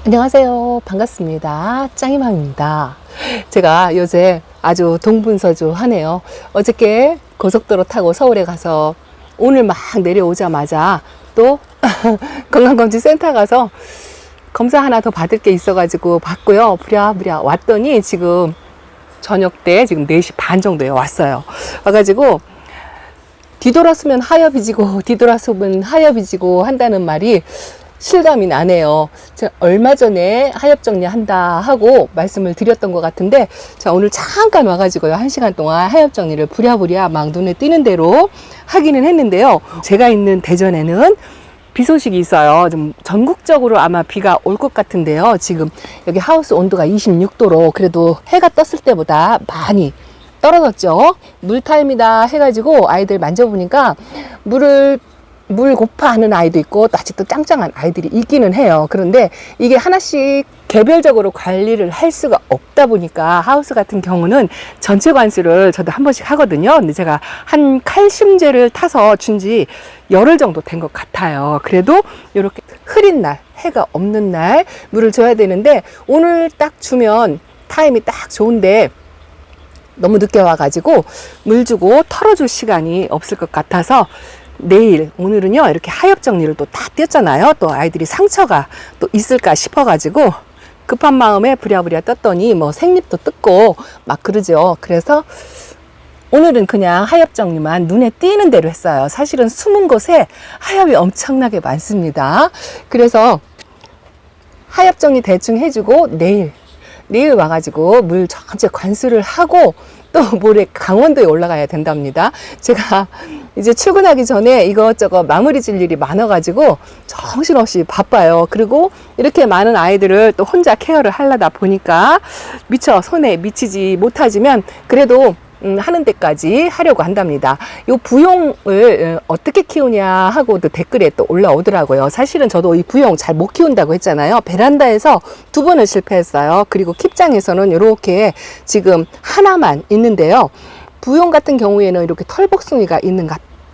안녕하세요. 반갑습니다. 짱이맘입니다. 제가 요새 아주 동분서주하네요. 어저께 고속도로 타고 서울에 가서 오늘 막 내려오자마자 또 건강검진센터 가서 검사 하나 더 받을 게 있어가지고 받고요. 부랴부랴 왔더니 지금 저녁 때 지금 4시 반 정도에 왔어요. 와가지고 뒤돌았으면 하엽이 지고 뒤돌았으면 하엽이 지고 한다는 말이 실감이 나네요. 제가 얼마 전에 하엽 정리한다 하고 말씀을 드렸던 것 같은데, 자, 오늘 잠깐 와가지고요. 1시간 동안 하엽 정리를 부랴부랴 막 눈에 띄는 대로 하기는 했는데요. 제가 있는 대전에는 비 소식이 있어요. 좀 전국적으로 아마 비가 올 것 같은데요. 지금 여기 하우스 온도가 26도로 그래도 해가 떴을 때보다 많이 떨어졌죠. 물타입니다 해가지고 아이들 만져보니까 물 고파 하는 아이도 있고 또 아직도 짱짱한 아이들이 있기는 해요. 그런데 이게 하나씩 개별적으로 관리를 할 수가 없다 보니까 하우스 같은 경우는 전체 관수를 저도 한 번씩 하거든요. 근데 제가 한 칼슘제를 타서 준 지 열흘 정도 된 것 같아요. 그래도 이렇게 흐린 날, 해가 없는 날 물을 줘야 되는데 오늘 딱 주면 타임이 딱 좋은데 너무 늦게 와가지고 물 주고 털어줄 시간이 없을 것 같아서 내일, 오늘은요, 이렇게 하엽 정리를 또 다 띄었잖아요. 또 아이들이 상처가 또 있을까 싶어가지고 급한 마음에 부랴부랴 떴더니 뭐 생잎도 뜯고 막 그러죠. 그래서 오늘은 그냥 하엽 정리만 눈에 띄는 대로 했어요. 사실은 숨은 곳에 하엽이 엄청나게 많습니다. 그래서 하엽 정리 대충 해주고 내일 와가지고 물 전체 관수를 하고 또 모레 강원도에 올라가야 된답니다. 제가 이제 출근하기 전에 이것저것 마무리 질 일이 많아가지고 정신없이 바빠요. 그리고 이렇게 많은 아이들을 또 혼자 케어를 하려다 보니까 미처 손에 미치지 못하지만 그래도 하는 데까지 하려고 한답니다. 요 부용을 어떻게 키우냐 하고도 댓글에 또 올라오더라고요. 사실은 저도 이 부용 잘 못 키운다고 했잖아요. 베란다에서 2번을 실패했어요. 그리고 킵장에서는 이렇게 지금 하나만 있는데요. 부용 같은 경우에는 이렇게 털복숭이가 있는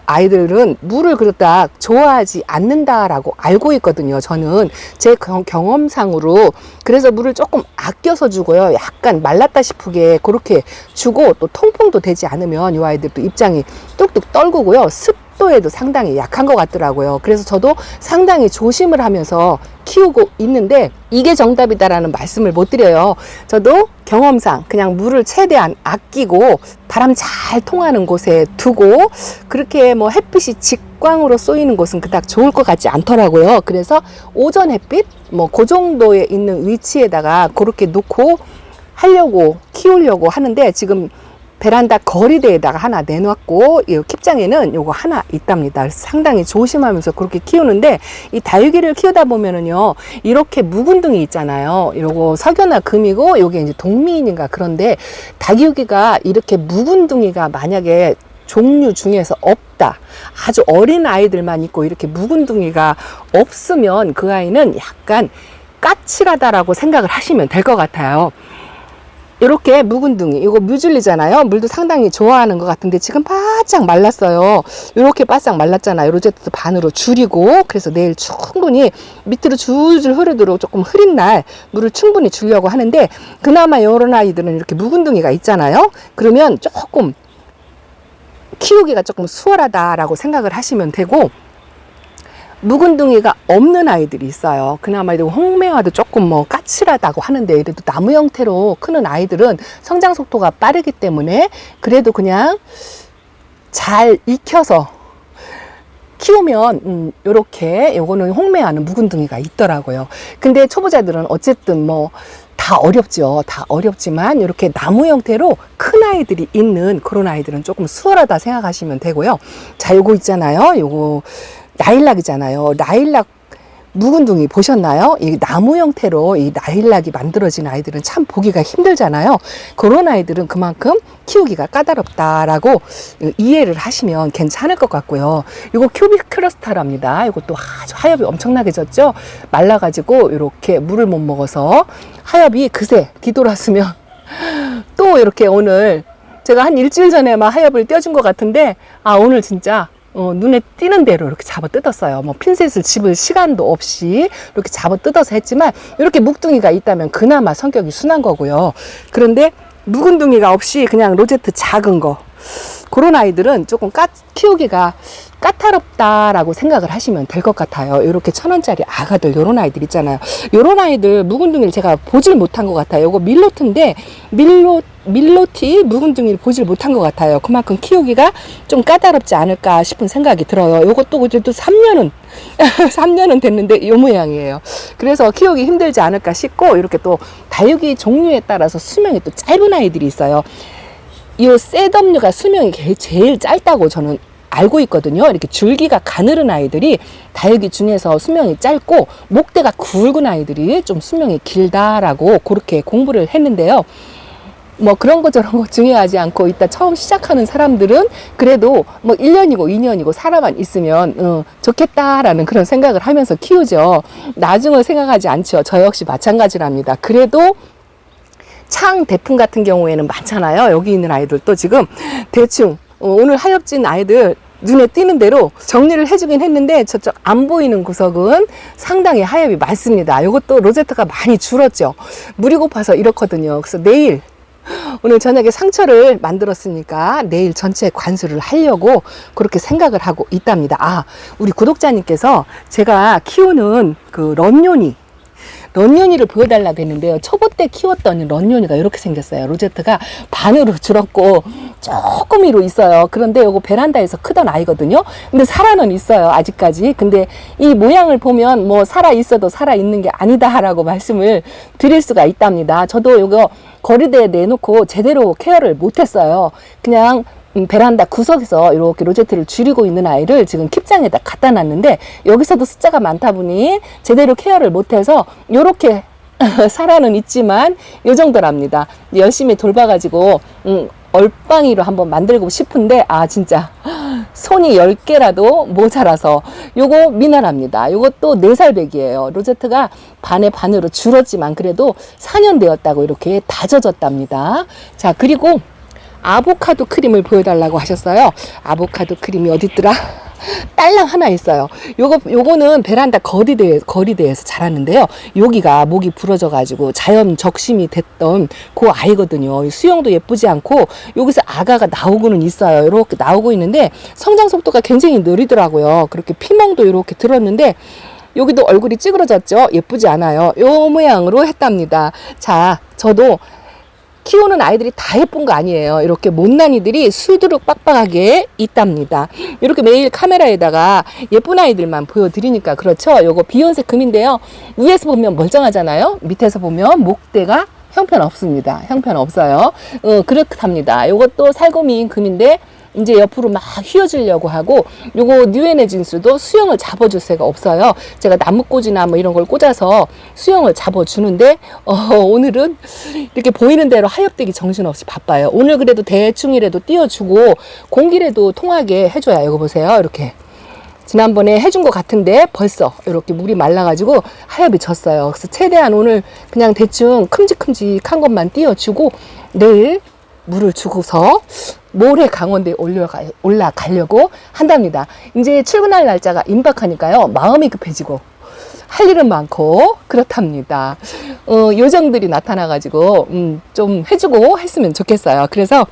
아이들은 물을 그렇다 좋아하지 않는다라고 알고 있거든요. 저는 제 경험상으로. 그래서 물을 조금 아껴서 주고요. 약간 말랐다 싶게 그렇게 주고 또 통풍도 되지 않으면 이 아이들도 입장이 뚝뚝 떨구고요. 습도에도 상당히 약한 것 같더라고요. 그래서 저도 상당히 조심을 하면서 키우고 있는데 이게 정답이다라는 말씀을 못 드려요. 저도 경험상 그냥 물을 최대한 아끼고 바람 잘 통하는 곳에 두고 그렇게 뭐 햇빛이 직광으로 쏘이는 곳은 그닥 좋을 것 같지 않더라고요. 그래서 오전 햇빛 뭐 그 정도에 있는 위치에다가 그렇게 놓고 키우려고 하는데 지금 베란다 거리대에다가 하나 내놨고 이 킵장에는 요거 하나 있답니다. 그래서 상당히 조심하면서 그렇게 키우는데 이 다육이를 키우다 보면은요 이렇게 묵은둥이 있잖아요. 요거 석유나 금이고 요게 이제 동미인인가 그런데 다육이가 이렇게 묵은둥이가 만약에 종류 중에서 없다. 아주 어린 아이들만 있고 이렇게 묵은둥이가 없으면 그 아이는 약간 까칠하다라고 생각을 하시면 될 것 같아요. 이렇게 묵은둥이, 이거 뮤즐리잖아요. 물도 상당히 좋아하는 것 같은데 지금 바짝 말랐어요. 이렇게 바짝 말랐잖아요. 로제트도 반으로 줄이고 그래서 내일 충분히 밑으로 줄줄 흐르도록 조금 흐린 날 물을 충분히 주려고 하는데 그나마 이런 아이들은 이렇게 묵은둥이가 있잖아요. 그러면 조금 키우기가 조금 수월하다라고 생각을 하시면 되고 묵은둥이가 없는 아이들이 있어요. 그나마 홍매화도 조금 뭐 까칠하다고 하는데 이래도 나무 형태로 크는 아이들은 성장 속도가 빠르기 때문에 그래도 그냥 잘 익혀서 키우면 요렇게 요거는 홍매화는 묵은둥이가 있더라고요. 근데 초보자들은 어쨌든 뭐 다 어렵죠. 다 어렵지만 이렇게 나무 형태로 큰 아이들이 있는 그런 아이들은 조금 수월하다 생각하시면 되고요. 자, 요거 있잖아요. 요거 라일락이잖아요. 라일락 묵은둥이 보셨나요? 이 나무 형태로 이 라일락이 만들어진 아이들은 참 보기가 힘들잖아요. 그런 아이들은 그만큼 키우기가 까다롭다라고 이해를 하시면 괜찮을 것 같고요. 이거 큐빅 크러스타랍니다. 이것도 아주 하엽이 엄청나게 졌죠. 말라가지고 이렇게 물을 못 먹어서 하엽이 그새 뒤돌았으면 또 이렇게 오늘 제가 한 일주일 전에 막 하엽을 떼어준 것 같은데 오늘 진짜 눈에 띄는 대로 이렇게 잡아 뜯었어요. 뭐 핀셋을 집을 시간도 없이 이렇게 잡아 뜯어서 했지만 이렇게 묵둥이가 있다면 그나마 성격이 순한 거고요. 그런데 묵은둥이가 없이 그냥 로제트 작은 거, 그런 아이들은 조금 키우기가 까다롭다라고 생각을 하시면 될 것 같아요. 이렇게 1,000원짜리 아가들, 요런 아이들 있잖아요. 요런 아이들 묵은둥이를 제가 보질 못한 것 같아요. 요거 밀로트인데 밀로티 묵은둥이를 보질 못한 것 같아요. 그만큼 키우기가 좀 까다롭지 않을까 싶은 생각이 들어요. 요것도 그래도 3년은 3년은 됐는데 요 모양이에요. 그래서 키우기 힘들지 않을까 싶고, 이렇게 또 다육이 종류에 따라서 수명이 또 짧은 아이들이 있어요. 이 셋업류가 수명이 제일 짧다고 저는 알고 있거든요. 이렇게 줄기가 가늘은 아이들이 다육이 중에서 수명이 짧고, 목대가 굵은 아이들이 좀 수명이 길다라고 그렇게 공부를 했는데요. 뭐 그런 거 저런 거 중요하지 않고, 이따 처음 시작하는 사람들은 그래도 뭐 1년이고 2년이고 살아만 있으면 좋겠다라는 그런 생각을 하면서 키우죠. 나중을 생각하지 않죠. 저 역시 마찬가지랍니다. 그래도 창 대풍 같은 경우에는 많잖아요. 여기 있는 아이들도 지금 대충 오늘 하엽진 아이들 눈에 띄는 대로 정리를 해주긴 했는데, 저쪽 안 보이는 구석은 상당히 하엽이 많습니다. 이것도 로제트가 많이 줄었죠. 물이 고파서 이렇거든요. 그래서 내일, 오늘 저녁에 상처를 만들었으니까 내일 전체 관수를 하려고 그렇게 생각을 하고 있답니다. 아, 우리 구독자님께서 제가 키우는 그 런요니를 보여달라고 했는데요. 초보 때 키웠던 런요니가 이렇게 생겼어요. 로제트가 반으로 줄었고 조금 위로 있어요. 그런데 이거 베란다에서 크던 아이거든요. 근데 살아는 있어요, 아직까지. 근데 이 모양을 보면 뭐 살아 있어도 살아 있는 게 아니다라고 말씀을 드릴 수가 있답니다. 저도 이거 거리대에 내놓고 제대로 케어를 못했어요. 그냥 베란다 구석에서 이렇게 로제트를 줄이고 있는 아이를 지금 킵장에다 갖다 놨는데, 여기서도 숫자가 많다 보니 제대로 케어를 못해서 이렇게 살아는 있지만 요 정도랍니다. 열심히 돌봐가지고 얼빵이로 한번 만들고 싶은데, 아 진짜 손이 10개라도 모자라서 요거 미나랍니다. 요것도 4살 배기예요. 로제트가 반의 반으로 줄었지만 그래도 4년 되었다고 이렇게 다져졌답니다. 자, 그리고 아보카도 크림을 보여달라고 하셨어요. 아보카도 크림이 어딨더라? 딸랑 하나 있어요. 요거는 베란다 거리대에서 자랐는데요. 여기가 목이 부러져가지고 자연 적심이 됐던 그 아이거든요. 수영도 예쁘지 않고 여기서 아가가 나오고는 있어요. 이렇게 나오고 있는데 성장 속도가 굉장히 느리더라고요. 그렇게 피멍도 이렇게 들었는데 여기도 얼굴이 찌그러졌죠. 예쁘지 않아요. 요 모양으로 했답니다. 자, 저도 키우는 아이들이 다 예쁜 거 아니에요. 이렇게 못난이들이 수두룩 빡빡하게 있답니다. 이렇게 매일 카메라에다가 예쁜 아이들만 보여드리니까 그렇죠. 요거 비욘세 금인데요. 위에서 보면 멀쩡하잖아요. 밑에서 보면 목대가 형편없습니다. 형편없어요. 그렇답니다. 요것도 살구미인 금인데 이제 옆으로 막 휘어지려고 하고, 요거 뉴에너진스도 수영을 잡아줄 새가 없어요. 제가 나뭇꽂이나 뭐 이런 걸 꽂아서 수영을 잡아주는데 오늘은 이렇게 보이는 대로 하엽되기 정신없이 바빠요. 오늘 그래도 대충이라도 띄워주고 공기라도 통하게 해줘야. 이거 보세요. 이렇게 지난번에 해준 것 같은데 벌써 이렇게 물이 말라가지고 하엽이 졌어요. 그래서 최대한 오늘 그냥 대충 큼직큼직한 것만 띄워주고 내일 물을 주고서 모레 강원도에 올라가려고 한답니다. 이제 출근할 날짜가 임박하니까요. 마음이 급해지고 할 일은 많고 그렇답니다. 요정들이 나타나가지고 좀 해주고 했으면 좋겠어요. 그래서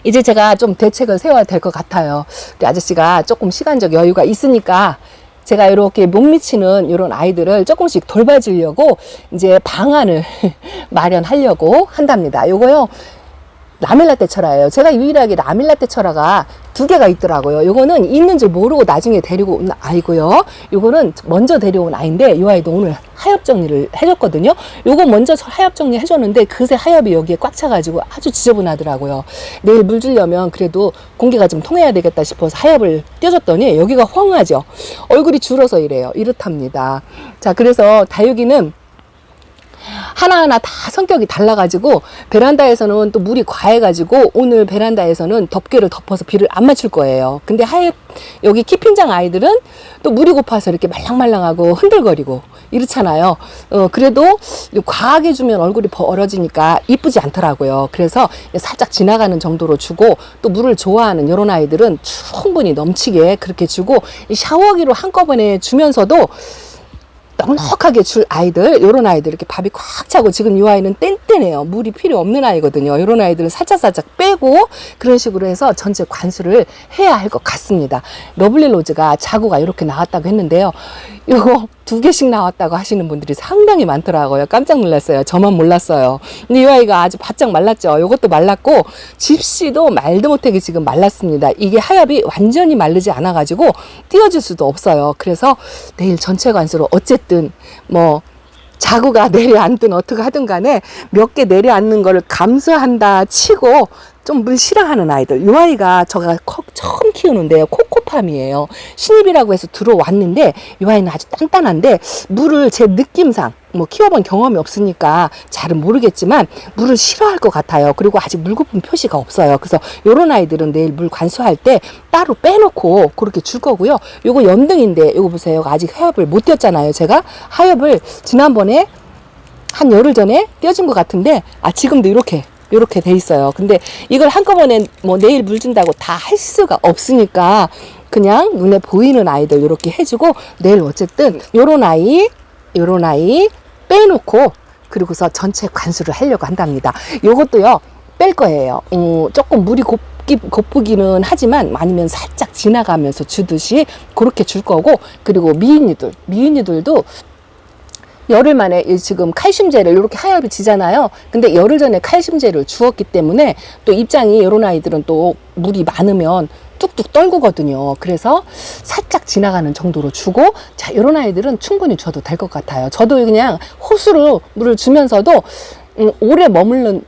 이제 제가 좀 대책을 세워야 될 것 같아요. 우리 아저씨가 조금 시간적 여유가 있으니까 제가 이렇게 못 미치는 이런 아이들을 조금씩 돌봐주려고 이제 방안을 마련하려고 한답니다. 요거요, 라멜라떼 철화예요. 제가 유일하게 라멜라떼 철화가 2개가 있더라고요. 요거는 있는 줄 모르고 나중에 데리고 온 아이고요. 요거는 먼저 데려온 아이인데 요 아이도 오늘 하엽 정리를 해줬거든요. 요거 먼저 하엽 정리 해줬는데 그새 하엽이 여기에 꽉 차가지고 아주 지저분하더라고요. 내일 물 주려면 그래도 공기가 좀 통해야 되겠다 싶어서 하엽을 띄워줬더니 여기가 황하죠. 얼굴이 줄어서 이래요. 이렇답니다. 자, 그래서 다육이는 하나하나 다 성격이 달라가지고 베란다에서는 또 물이 과해가지고 오늘 베란다에서는 덮개를 덮어서 비를 안 맞출 거예요. 근데 여기 키핑장 아이들은 또 물이 고파서 이렇게 말랑말랑하고 흔들거리고 이렇잖아요. 그래도 과하게 주면 얼굴이 벌어지니까 이쁘지 않더라고요. 그래서 살짝 지나가는 정도로 주고, 또 물을 좋아하는 이런 아이들은 충분히 넘치게 그렇게 주고, 샤워기로 한꺼번에 주면서도 넉넉하게 줄 아이들, 요런 아이들 이렇게 밥이 꽉 차고, 지금 이 아이는 뗀뗀해요. 물이 필요 없는 아이거든요. 요런 아이들은 살짝살짝 빼고 그런 식으로 해서 전체 관수를 해야 할 것 같습니다. 러블리 로즈가 자구가 이렇게 나왔다고 했는데요. 요거 2개씩 나왔다고 하시는 분들이 상당히 많더라고요. 깜짝 놀랐어요. 저만 몰랐어요. 근데 이 아이가 아주 바짝 말랐죠. 요것도 말랐고, 집시도 말도 못하게 지금 말랐습니다. 이게 하엽이 완전히 마르지 않아 가지고 띄워줄 수도 없어요. 그래서 내일 전체 관수로 어쨌든 뭐 자구가 내려앉든 어떻게 하든 간에 몇 개 내려앉는 거를 감수한다 치고, 좀 물 싫어하는 아이들, 이 아이가 제가 처음 키우는데요, 코코팜이에요. 신입이라고 해서 들어왔는데 이 아이는 아주 단단한데, 물을 제 느낌상 뭐 키워본 경험이 없으니까 잘은 모르겠지만 물을 싫어할 것 같아요. 그리고 아직 물고픈 표시가 없어요. 그래서 이런 아이들은 내일 물 관수할 때 따로 빼놓고 그렇게 줄 거고요. 요거 연등인데 요거 보세요. 아직 하엽을 못 띄웠잖아요. 제가 하엽을 지난번에 한 열흘 전에 띄워준 것 같은데, 지금도 이렇게 돼 있어요. 근데 이걸 한꺼번에 뭐 내일 물 준다고 다 할 수가 없으니까 그냥 눈에 보이는 아이들 이렇게 해주고, 내일 어쨌든 요런 아이 빼놓고 그리고서 전체 관수를 하려고 한답니다. 요것도요 뺄 거예요. 조금 물이 고프기는 하지만 아니면 살짝 지나가면서 주듯이 그렇게 줄 거고, 그리고 미인이들도 열흘 만에 지금 칼슘제를 이렇게 하엽이 지잖아요. 근데 열흘 전에 칼슘제를 주었기 때문에 또 입장이, 이런 아이들은 또 물이 많으면 뚝뚝 떨구거든요. 그래서 살짝 지나가는 정도로 주고, 자, 이런 아이들은 충분히 줘도 될 것 같아요. 저도 그냥 호수로 물을 주면서도 오래 머무르는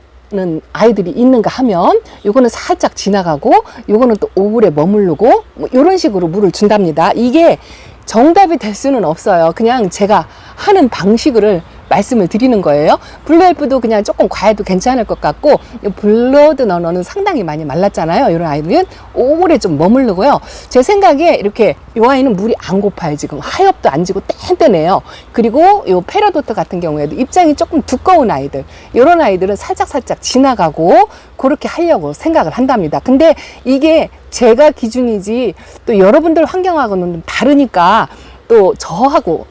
아이들이 있는가 하면 요거는 살짝 지나가고, 요거는 또 오래 머무르고, 뭐 이런 식으로 물을 준답니다. 이게 정답이 될 수는 없어요. 그냥 제가 하는 방식을 말씀을 드리는 거예요. 블루헬프도 그냥 조금 과해도 괜찮을 것 같고, 블러드 너너는 상당히 많이 말랐잖아요. 이런 아이들은 오래 좀 머무르고요. 제 생각에 이렇게 이 아이는 물이 안 고파요. 지금 하엽도 안 지고 뗀뗀해요. 그리고 이 페라도트 같은 경우에도 입장이 조금 두꺼운 아이들, 이런 아이들은 살짝살짝 지나가고 그렇게 하려고 생각을 한답니다. 근데 이게 제가 기준이지 또 여러분들 환경하고는 다르니까, 또 저하고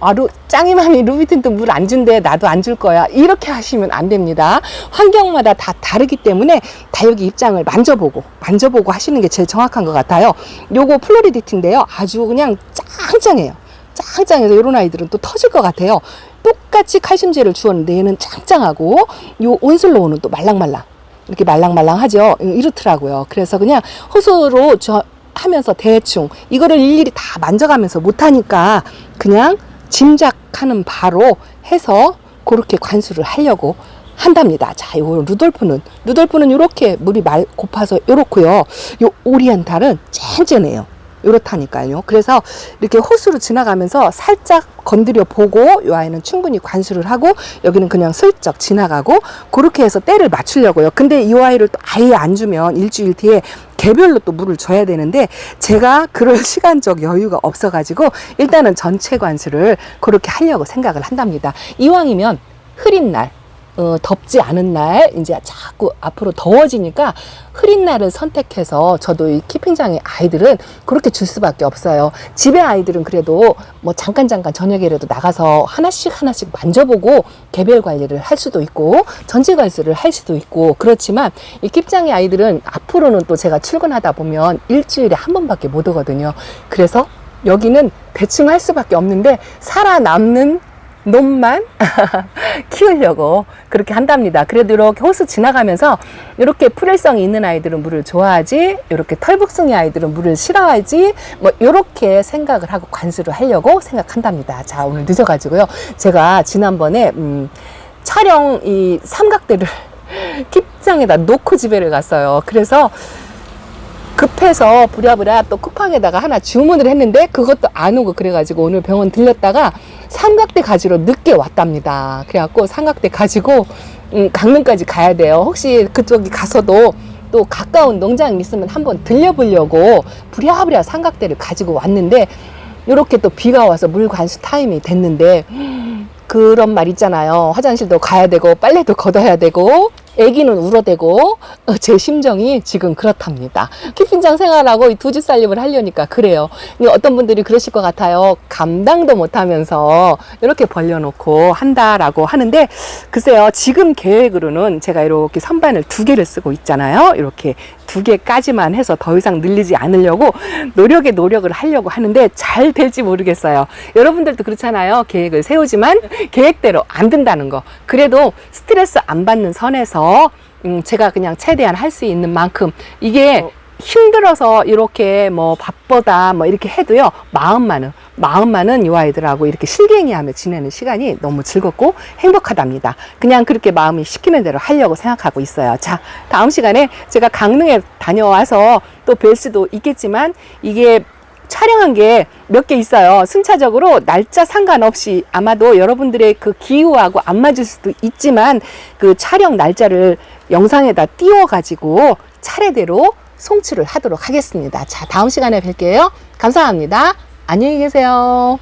짱이맘이 루비틴트 물 안 준대, 나도 안 줄 거야, 이렇게 하시면 안 됩니다. 환경마다 다 다르기 때문에 다육이 입장을 만져보고 하시는 게 제일 정확한 것 같아요. 요거 플로리디티인데요, 아주 그냥 짱짱해요. 짱짱해서 이런 아이들은 또 터질 것 같아요. 똑같이 칼슘제를 주었는데 얘는 짱짱하고, 요 온슬로우는 또 말랑말랑, 이렇게 말랑말랑하죠. 이렇더라고요. 그래서 그냥 호수로 하면서 대충 이거를 일일이 다 만져가면서 못하니까 그냥 짐작하는 바로 해서 그렇게 관수를 하려고 한답니다. 자, 요 루돌프는 이렇게 물이 고파서 요렇고요. 요 오리엔탈은 쨍쨍해요. 요렇다니까요. 그래서 이렇게 호수로 지나가면서 살짝 건드려 보고, 이 아이는 충분히 관수를 하고, 여기는 그냥 슬쩍 지나가고, 그렇게 해서 때를 맞추려고요. 근데 이 아이를 또 아예 안 주면 일주일 뒤에 개별로 또 물을 줘야 되는데, 제가 그럴 시간적 여유가 없어가지고 일단은 전체 관수를 그렇게 하려고 생각을 한답니다. 이왕이면 흐린 날, 덥지 않은 날, 이제 자꾸 앞으로 더워지니까 흐린 날을 선택해서, 저도 이 키핑장의 아이들은 그렇게 줄 수밖에 없어요. 집에 아이들은 그래도 뭐 잠깐 저녁에라도 나가서 하나씩 만져보고 개별 관리를 할 수도 있고 전체 관수를 할 수도 있고, 그렇지만 이 키핑장의 아이들은 앞으로는 또 제가 출근하다 보면 일주일에 한 번밖에 못 오거든요. 그래서 여기는 대충 할 수밖에 없는데, 살아남는 놈만 키우려고 그렇게 한답니다. 그래도 이렇게 호수 지나가면서 이렇게 풀일성이 있는 아이들은 물을 좋아하지, 이렇게 털북숭이 아이들은 물을 싫어하지, 뭐 이렇게 생각을 하고 관수를 하려고 생각한답니다. 자, 오늘 늦어가지고요, 제가 지난번에 촬영 이 삼각대를 킵장에다 놓고 집에를 갔어요. 그래서 급해서 부랴부랴 또 쿠팡에다가 하나 주문을 했는데 그것도 안 오고 그래가지고 오늘 병원 들렸다가 삼각대 가지러 늦게 왔답니다. 그래갖고 삼각대 가지고 강릉까지 가야 돼요. 혹시 그쪽이 가서도 또 가까운 농장이 있으면 한번 들려보려고 부랴부랴 삼각대를 가지고 왔는데 이렇게 또 비가 와서 물 관수 타임이 됐는데 그런 말 있잖아요. 화장실도 가야 되고 빨래도 걷어야 되고 애기는 울어대고 제 심정이 지금 그렇답니다. 캠핑장 생활하고 이 두 집 살림을 하려니까 그래요. 어떤 분들이 그러실 것 같아요. 감당도 못하면서 이렇게 벌려놓고 한다라고 하는데 글쎄요. 지금 계획으로는 제가 이렇게 선반을 2개를 쓰고 있잖아요. 이렇게 2개까지만 해서 더 이상 늘리지 않으려고 노력에 노력을 하려고 하는데 잘 될지 모르겠어요. 여러분들도 그렇잖아요. 계획을 세우지만 계획대로 안 된다는 거. 그래도 스트레스 안 받는 선에서 제가 그냥 최대한 할 수 있는 만큼 이게 힘들어서 이렇게 뭐 바쁘다 뭐 이렇게 해도요 마음만은 이 아이들하고 이렇게 실갱이하며 지내는 시간이 너무 즐겁고 행복하답니다. 그냥 그렇게 마음이 시키는 대로 하려고 생각하고 있어요. 자, 다음 시간에 제가 강릉에 다녀와서 또 뵐 수도 있겠지만 이게 촬영한 게 몇 개 있어요. 순차적으로 날짜 상관없이 아마도 여러분들의 그 기후하고 안 맞을 수도 있지만 그 촬영 날짜를 영상에다 띄워가지고 차례대로 송출을 하도록 하겠습니다. 자, 다음 시간에 뵐게요. 감사합니다. 안녕히 계세요.